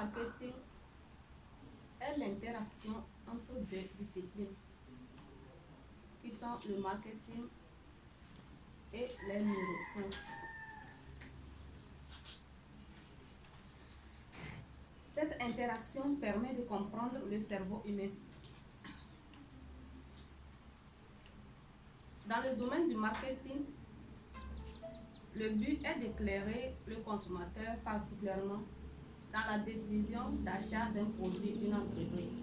neuromarketing est l'interaction entre deux disciplines qui sont le marketing et les neurosciences. Cette interaction permet de comprendre le cerveau humain. Dans le domaine du marketing, le but est d'éclairer le consommateur, particulièrement dans la décision d'achat d'un produit d'une entreprise.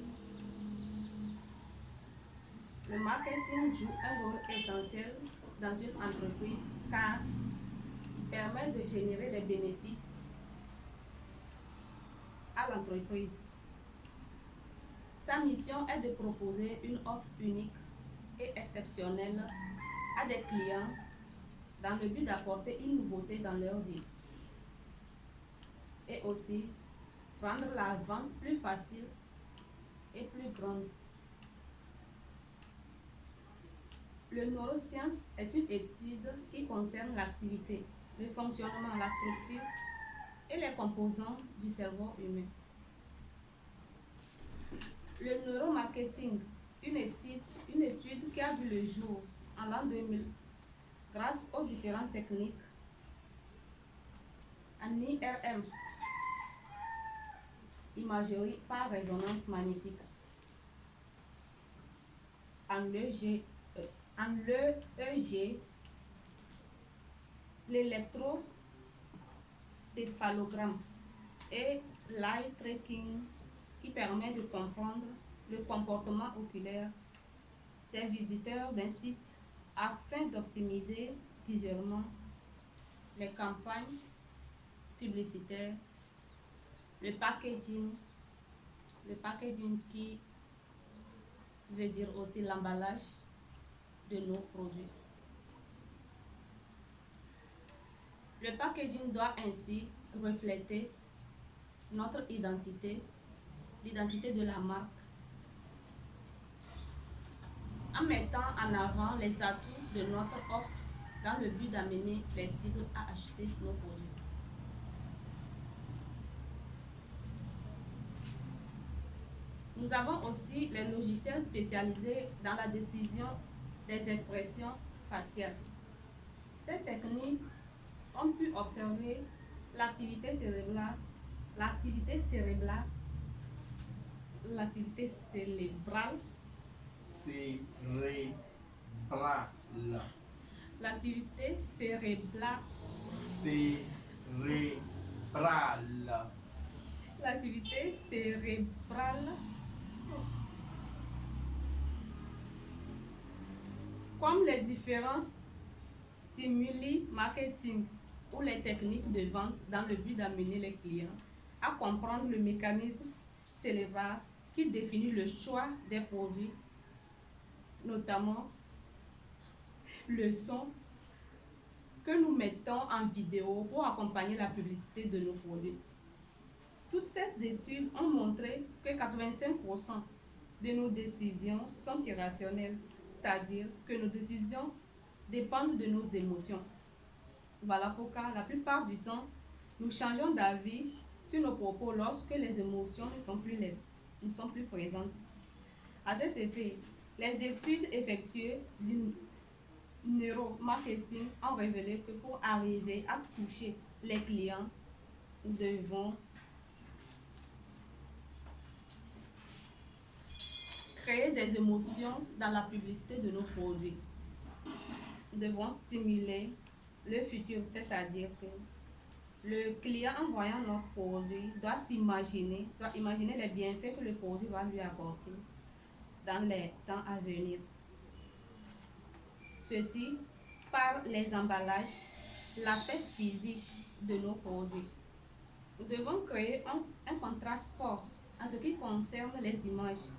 Le marketing joue un rôle essentiel dans une entreprise car il permet de générer les bénéfices à l'entreprise. Sa mission est de proposer une offre unique et exceptionnelle à des clients dans le but d'apporter une nouveauté dans leur vie et aussi rendre la vente plus facile et plus grande. Le neuroscience est une étude qui concerne l'activité, le fonctionnement, la structure et les composants du cerveau humain. Le neuromarketing, une étude qui a vu le jour en l'an 2000 grâce aux différentes techniques en IRM, imagerie par résonance magnétique, en l'EEG, l'électrocéphalogramme et l'eye tracking qui permet de comprendre le comportement oculaire des visiteurs d'un site afin d'optimiser visuellement les campagnes publicitaires, le packaging qui veut dire aussi l'emballage de nos produits. Le packaging doit ainsi refléter notre identité, l'identité de la marque, en mettant en avant les atouts de notre offre dans le but d'amener les cibles à acheter nos produits. Nous avons aussi les logiciels spécialisés dans la décision des expressions faciales. Ces techniques ont pu observer l'activité cérébrale comme les différents stimuli marketing ou les techniques de vente dans le but d'amener les clients à comprendre le mécanisme cérébral qui définit le choix des produits, notamment le son que nous mettons en vidéo pour accompagner la publicité de nos produits. Toutes ces études ont montré que 85% de nos décisions sont irrationnelles, c'est-à-dire que nos décisions dépendent de nos émotions. Voilà pourquoi la plupart du temps, nous changeons d'avis sur nos propos lorsque les émotions ne sont plus présentes. À cet effet, les études effectuées du neuromarketing ont révélé que pour arriver à toucher les clients, nous devons créer des émotions dans la publicité de nos produits. Nous devons stimuler le futur, c'est-à-dire que le client, en voyant notre produit, doit imaginer les bienfaits que le produit va lui apporter dans les temps à venir. Ceci par les emballages, l'aspect physique de nos produits. Nous devons créer un contraste fort en ce qui concerne les images.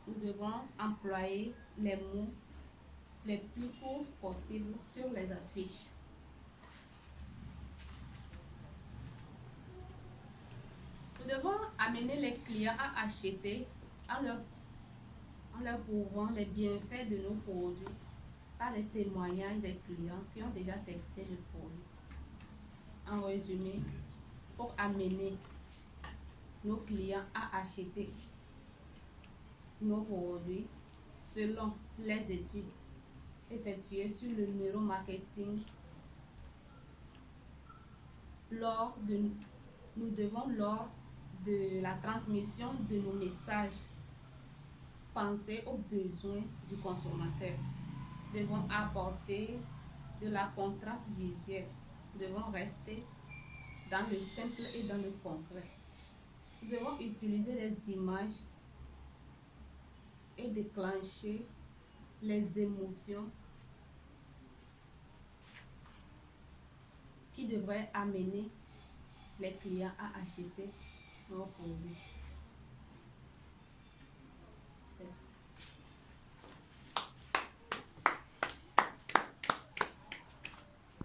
Nous devons employer les mots les plus courts possibles sur les affiches. Nous devons amener les clients à acheter en leur prouvant les bienfaits de nos produits par les témoignages des clients qui ont déjà testé le produit. En résumé, pour amener nos clients à acheter nos produits selon les études effectuées sur le neuromarketing. Nous devons, lors de la transmission de nos messages, penser aux besoins du consommateur. Nous devons apporter de la contraste visuelle. Nous devons rester dans le simple et dans le concret. Nous devons utiliser les images et déclencher les émotions qui devraient amener les clients à acheter nos produits.